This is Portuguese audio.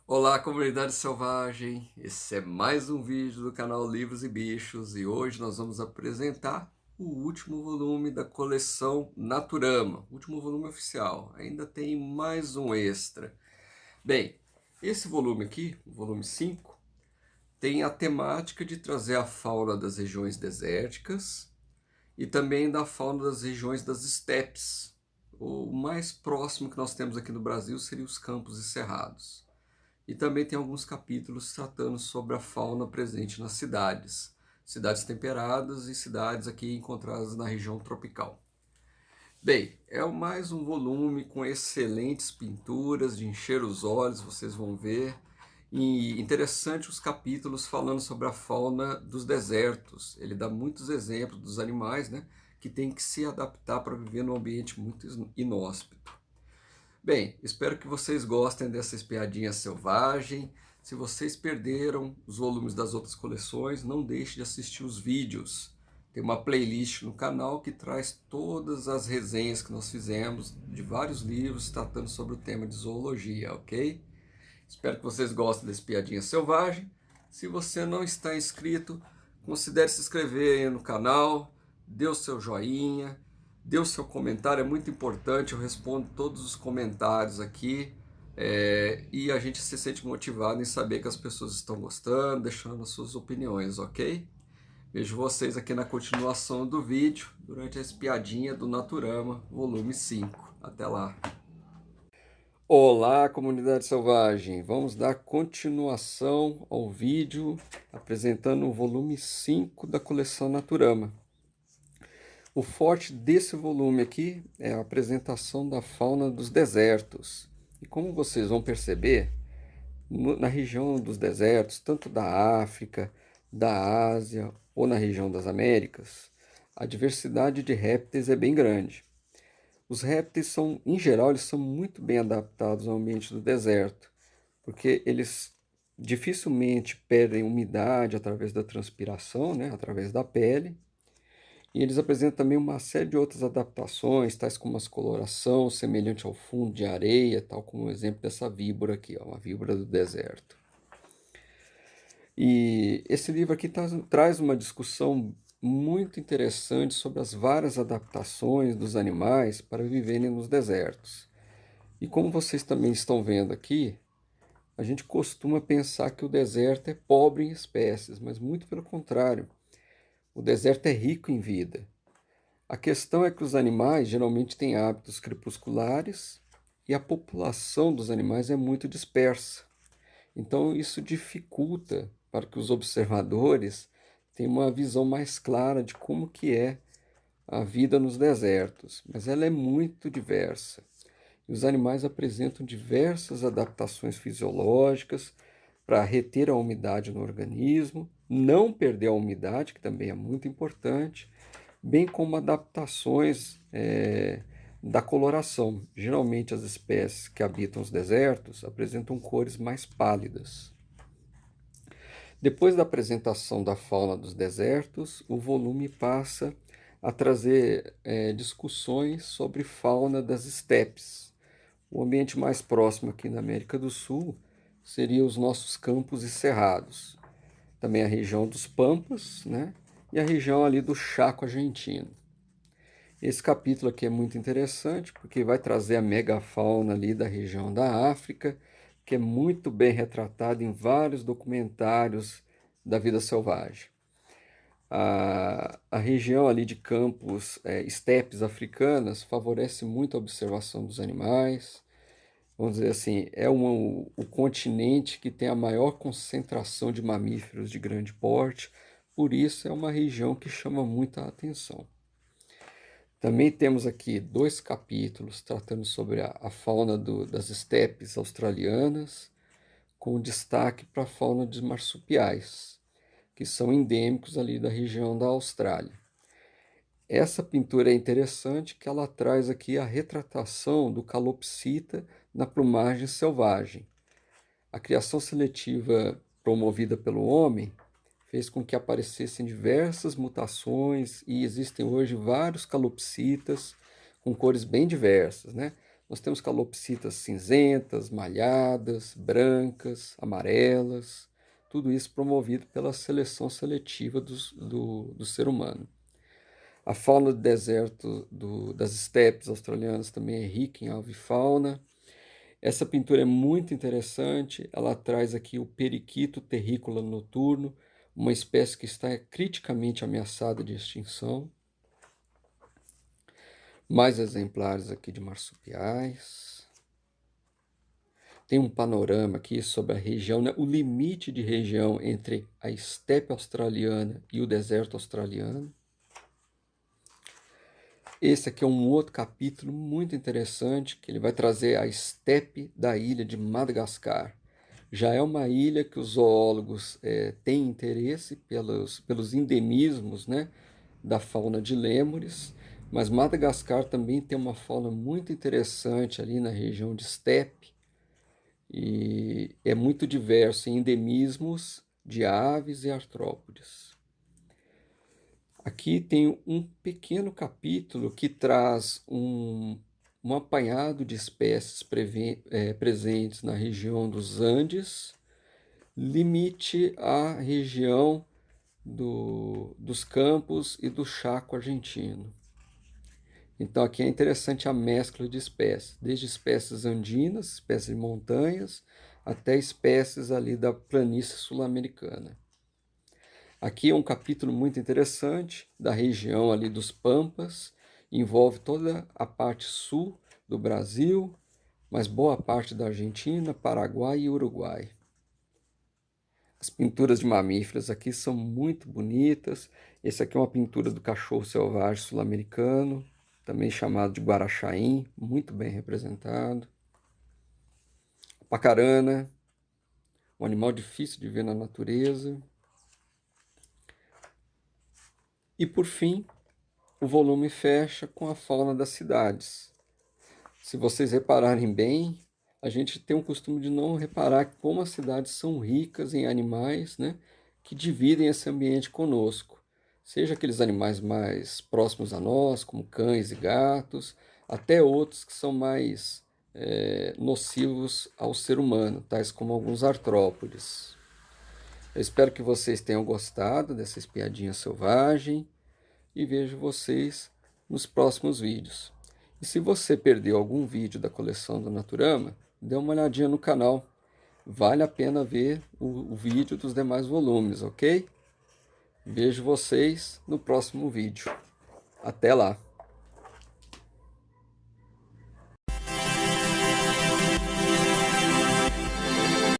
Olá, comunidade selvagem! Esse é mais um vídeo do canal Livros e Bichos e hoje nós vamos apresentar o último volume da coleção Naturama, último volume oficial. Ainda tem mais um extra. Bem, esse volume aqui, o volume 5, tem a temática de trazer a fauna das regiões desérticas e também da fauna das regiões das estepes. O mais próximo que nós temos aqui no Brasil seria os Campos e Cerrados. E também tem alguns capítulos tratando sobre a fauna presente nas cidades, cidades temperadas e cidades aqui encontradas na região tropical. Bem, é mais um volume com excelentes pinturas de encher os olhos, vocês vão ver. E interessante os capítulos falando sobre a fauna dos desertos. Ele dá muitos exemplos dos animais, né, que têm que se adaptar para viver num ambiente muito inóspito. Bem, espero que vocês gostem dessa espiadinha selvagem. Se vocês perderam os volumes das outras coleções, não deixe de assistir os vídeos. Tem uma playlist no canal que traz todas as resenhas que nós fizemos de vários livros tratando sobre o tema de zoologia, ok? Espero que vocês gostem da espiadinha selvagem. Se você não está inscrito, considere se inscrever aí no canal, dê o seu joinha, dê o seu comentário, é muito importante, eu respondo todos os comentários aqui, e a gente se sente motivado em saber que as pessoas estão gostando, deixando as suas opiniões, ok? Vejo vocês aqui na continuação do vídeo, durante a espiadinha do Naturama, volume 5. Até lá! Olá, comunidade selvagem! Vamos dar continuação ao vídeo apresentando o volume 5 da coleção Naturama. O forte desse volume aqui é a apresentação da fauna dos desertos. E como vocês vão perceber, na região dos desertos, tanto da África, da Ásia ou na região das Américas, a diversidade de répteis é bem grande. Os répteis são, em geral, eles são muito bem adaptados ao ambiente do deserto, porque eles dificilmente perdem umidade através da transpiração, né, através da pele, e eles apresentam também uma série de outras adaptações, tais como as coloração semelhante ao fundo de areia, tal como o exemplo dessa víbora aqui, ó, uma víbora do deserto. E esse livro aqui traz uma discussão muito interessante sobre as várias adaptações dos animais para viverem nos desertos. E como vocês também estão vendo aqui, a gente costuma pensar que o deserto é pobre em espécies, mas muito pelo contrário, o deserto é rico em vida. A questão é que os animais geralmente têm hábitos crepusculares e a população dos animais é muito dispersa. Então isso dificulta para que os observadores tenham uma visão mais clara de como que é a vida nos desertos, mas ela é muito diversa. E os animais apresentam diversas adaptações fisiológicas para reter a umidade no organismo, não perder a umidade, que também é muito importante, bem como adaptações da coloração. Geralmente as espécies que habitam os desertos apresentam cores mais pálidas. Depois da apresentação da fauna dos desertos, o volume passa a trazer discussões sobre fauna das estepes. O ambiente mais próximo aqui na América do Sul seria os nossos campos e cerrados. Também a região dos Pampas, né? E a região ali do Chaco argentino. Esse capítulo aqui é muito interessante porque vai trazer a megafauna ali da região da África, que é muito bem retratada em vários documentários da vida selvagem. A região ali de campos, estepes africanas, favorece muito a observação dos animais. Vamos dizer assim, é o continente que tem a maior concentração de mamíferos de grande porte, por isso é uma região que chama muita atenção. Também temos aqui dois capítulos tratando sobre a fauna das estepes australianas, com destaque para a fauna dos marsupiais, que são endêmicos ali da região da Austrália. Essa pintura é interessante que ela traz aqui a retratação do calopsita na plumagem selvagem. A criação seletiva promovida pelo homem fez com que aparecessem diversas mutações e existem hoje vários calopsitas com cores bem diversas, né? Nós temos calopsitas cinzentas, malhadas, brancas, amarelas, tudo isso promovido pela seleção seletiva do ser humano. A fauna do deserto das estepes australianas também é rica em avifauna. Essa pintura é muito interessante, ela traz aqui o periquito terrícola noturno, uma espécie que está criticamente ameaçada de extinção. Mais exemplares aqui de marsupiais. Tem um panorama aqui sobre a região, né? O limite de região entre a estepe australiana e o deserto australiano. Esse aqui é um outro capítulo muito interessante, que ele vai trazer a estepe da ilha de Madagascar. Já é uma ilha que os zoólogos têm interesse pelos endemismos, né, da fauna de lêmures, mas Madagascar também tem uma fauna muito interessante ali na região de estepe, e é muito diverso em endemismos de aves e artrópodes. Aqui tem um pequeno capítulo que traz um apanhado de espécies presentes na região dos Andes, limite à região dos Campos e do Chaco argentino. Então aqui é interessante a mescla de espécies, desde espécies andinas, espécies de montanhas, até espécies ali da planície sul-americana. Aqui é um capítulo muito interessante da região ali dos Pampas, envolve toda a parte sul do Brasil, mas boa parte da Argentina, Paraguai e Uruguai. As pinturas de mamíferos aqui são muito bonitas. Esse aqui é uma pintura do cachorro selvagem sul-americano, também chamado de guarachaim, muito bem representado. A pacarana, um animal difícil de ver na natureza. E por fim, o volume fecha com a fauna das cidades. Se vocês repararem bem, a gente tem o costume de não reparar como as cidades são ricas em animais, né, que dividem esse ambiente conosco. Seja aqueles animais mais próximos a nós, como cães e gatos, até outros que são mais nocivos ao ser humano, tais como alguns artrópodes. Eu espero que vocês tenham gostado dessa espiadinha selvagem e vejo vocês nos próximos vídeos. E se você perdeu algum vídeo da coleção do Naturama, dê uma olhadinha no canal. Vale a pena ver o vídeo dos demais volumes, ok? Vejo vocês no próximo vídeo. Até lá!